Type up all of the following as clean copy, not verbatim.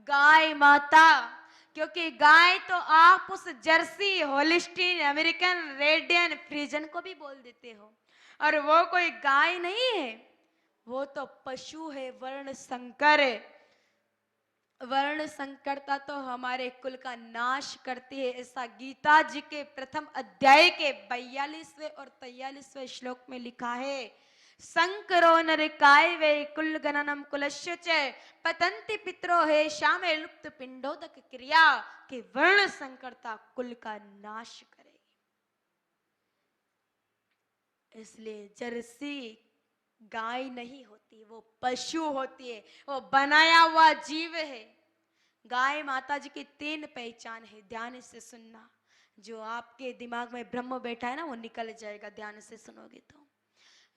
गाय माता, क्योंकि गाय तो आप उस जर्सी, होलिस्टीन, अमेरिकन, रेडियन, फ्रीजन को भी बोल देते हो, और वो कोई गाय नहीं है, वो तो पशु है, वर्ण संकर है। वर्ण संकरता तो हमारे कुल का नाश करती है, ऐसा गीता जी के प्रथम अध्याय के 42वें और 43वें श्लोक में लिखा है। संकरो नरकाय वे कुल गणनम कुलस्य च पतंति पितरो है श्यामे लुप्त पिंडोदक क्रिया, के वर्ण संकरता कुल का नाश करेगी। इसलिए जर्सी गाय नहीं होती, वो पशु होती है, वो बनाया हुआ जीव है। गाय माता जी की 3 पहचान है, ध्यान से सुनना। जो आपके दिमाग में ब्रह्म बैठा है ना, वो निकल जाएगा ध्यान से सुनोगे तो।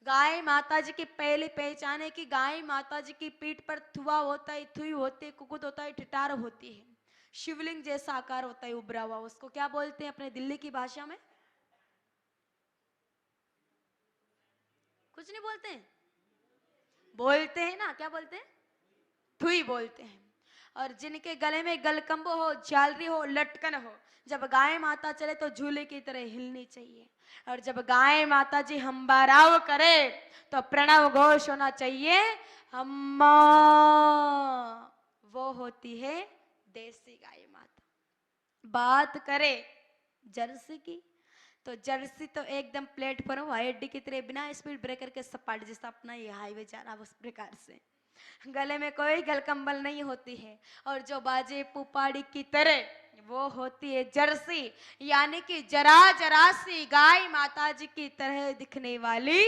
गाय माता जी की पहली पहचान है कि गाय माता जी की पीठ पर थुआ होता है, थुई होती है, कुकुट होता है, ठिठार होती है, शिवलिंग जैसा आकार होता है उभरा हुआ। उसको क्या बोलते हैं अपने दिल्ली की भाषा में? कुछ नहीं बोलते हैं, बोलते हैं ना, क्या बोलते हैं? थुई बोलते हैं। और जिनके गले में गलकंब हो, झालरी हो, लटकन हो, जब गाय माता चले तो झूले की तरह हिलनी चाहिए। और जब गाय माता जी हम्बाराव करे तो प्रणव घोष होना चाहिए, अम्मा। वो होती है देसी गाय माता। बात करे जर्सी की, तो जर्सी तो एकदम प्लेटफॉर्म हाईडी की तरह बिना स्पीड ब्रेकर के सपाट जैसा अपना ये हाईवे जा रहा, उस प्रकार से गले में कोई गलकंबल नहीं होती है, और जो बाजे पुपाड़ी की तरह वो होती है जर्सी, यानी कि जरा जरा सी गाय माता जी की तरह दिखने वाली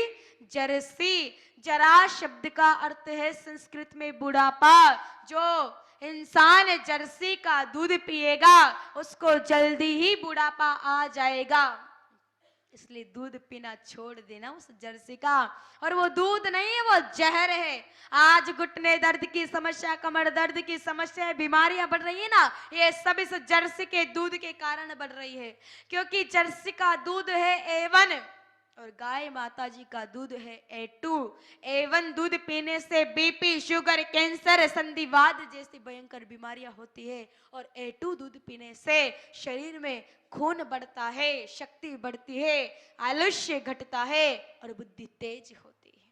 जर्सी। जरा शब्द का अर्थ है संस्कृत में बुढ़ापा। जो इंसान जर्सी का दूध पिएगा उसको जल्दी ही बुढ़ापा आ जाएगा, इसलिए दूध पीना छोड़ देना उस जर्सी का। और वो दूध नहीं है, वो जहर है। आज घुटने दर्द की समस्या, कमर दर्द की समस्या, बीमारियां बढ़ रही है ना, ये सब इस जर्सी के दूध के कारण बढ़ रही है, क्योंकि जर्सी का दूध है A1 और गाय माता जी का दूध है A2। A1 दूध पीने से बीपी, शुगर, कैंसर, संधिवात जैसी भयंकर बीमारियां होती है, और A2 दूध पीने से शरीर में खून बढ़ता है, शक्ति बढ़ती है, आलस्य घटता है और बुद्धि तेज होती है।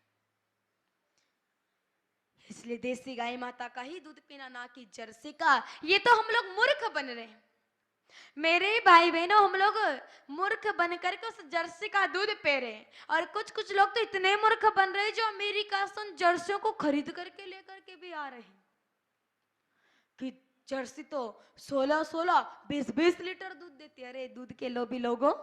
इसलिए देसी गाय माता का ही दूध पीना, ना कि जर्सी का। ये तो हम लोग मूर्ख बन रहे हैं मेरे भाई बहनों, हम लोग मूर्ख बन करके उस जर्सी का दूध पी रहे हैं। और कुछ कुछ लोग तो इतने मूर्ख बन रहे हैं जो अमेरिका से उन जर्सियों को खरीद करके लेकर के भी आ रहे हैं कि जर्सी तो 16-16, 20-20 लीटर दूध देती है। अरे दूध के लोभी लोगों,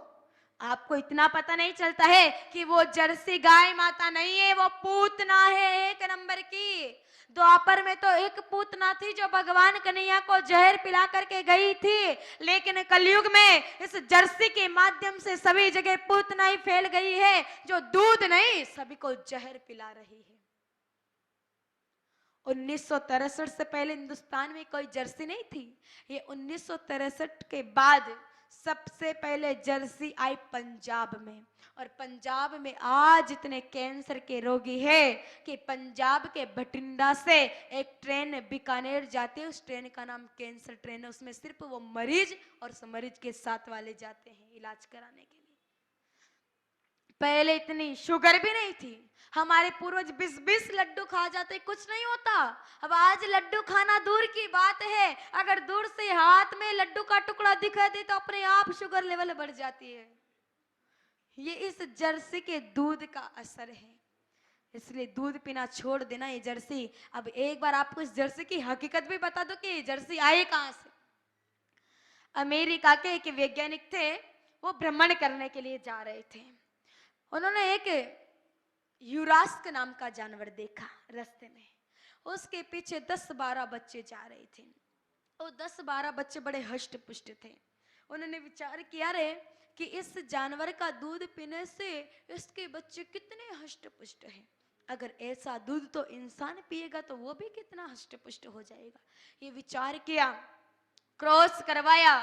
आपको इतना पता नहीं चलता है कि वो जर्सी गाय माता नहीं है, वो पूतना है 1 नंबर की। द्वापर में तो एक पूतना थी जो भगवान कन्हैया को जहर पिला करके गई थी, लेकिन कलयुग में इस जर्सी के माध्यम से सभी जगह पूतना ही फैल गई है, जो दूध नहीं सभी को जहर पिला रही है। 1963 से पहले हिंदुस्तान में कोई जर्सी नहीं थी। ये 1963 के बाद सबसे पहले जर्सी आई पंजाब में। और पंजाब में आज इतने कैंसर के रोगी है कि पंजाब के बठिंडा से एक ट्रेन बीकानेर जाती है, उस ट्रेन का नाम कैंसर ट्रेन है। उसमें सिर्फ वो मरीज और उस मरीज के साथ वाले जाते हैं इलाज कराने के लिए। पहले इतनी शुगर भी नहीं थी, हमारे पूर्वज 20-20 लड्डू खा जाते, कुछ नहीं होता। अब आज लड्डू खाना दूर की बात है, अगर दूर से हाथ में लड्डू का टुकड़ा दिखा दे तो अपने आप शुगर लेवल बढ़ जाती है। ये इस जर्सी के दूध का असर है, इसलिए दूध पीना छोड़ देना ये जर्सी। अब एक बार आपको इस जर्सी की हकीकत भी बता दो कि ये जर्सी आई कहां से। अमेरिका के एक वैज्ञानिक थे, वो भ्रमण करने के लिए जा रहे थे। उन्होंने एक यूरास्क नाम का जानवर देखा रास्ते में, उसके पीछे 10-12 बच्चे जा रहे थे। वो 10-12 बच्चे बड़े हष्ट पुष्ट थे। उन्होंने विचार किया रे कि इस जानवर का दूध पीने से इसके बच्चे कितने हष्ट पुष्ट हैं, अगर ऐसा दूध तो इंसान पिएगा तो वो भी कितना हष्ट पुष्ट हो जाएगा। ये विचार किया, क्रॉस करवाया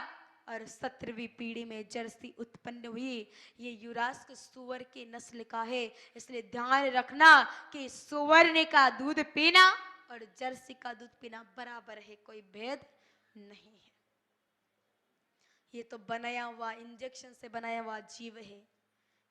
और 17वीं पीढ़ी में जर्सी उत्पन्न हुई। ये यूरास्क सुअर की नस्ल का है, इसलिए ध्यान रखना कि सुवर्ण का दूध पीना और जर्सी का दूध पीना बराबर है, कोई भेद नहीं है। ये तो बनाया हुआ, इंजेक्शन से बनाया हुआ जीव है,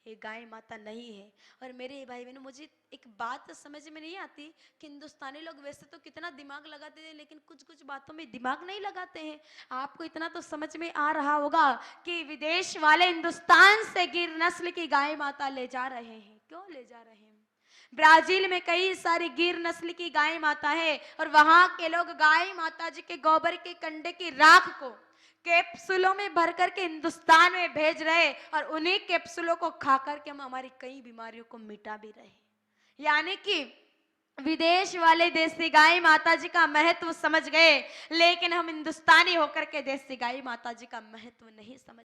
ये गाय माता नहीं है। और मेरे भाई बहनों, मुझे एक बात समझ में नहीं आती कि हिंदुस्तानी लोग वैसे तो कितना दिमाग लगाते हैं, लेकिन कुछ कुछ बातों में दिमाग नहीं लगाते हैं। आपको इतना तो समझ में आ रहा होगा कि विदेश वाले हिंदुस्तान से गिर नस्ल की गाय माता ले जा रहे हैं। क्यों ले जा रहे हैं? ब्राजील में कई सारी गिर नस्ल की गाय माता है, और वहां के लोग गाय माता जी के गोबर के कंडे की राख को कैप्सूलों में भर करके हिंदुस्तान में भेज रहे, और उन्हीं कैप्सूलों को खा करके हम हमारी कई बीमारियों को मिटा भी रहे। यानी कि विदेश वाले देसी गाय माता जी का महत्व समझ गए, लेकिन हम हिंदुस्तानी होकर के देसी गाय माता जी का महत्व नहीं समझ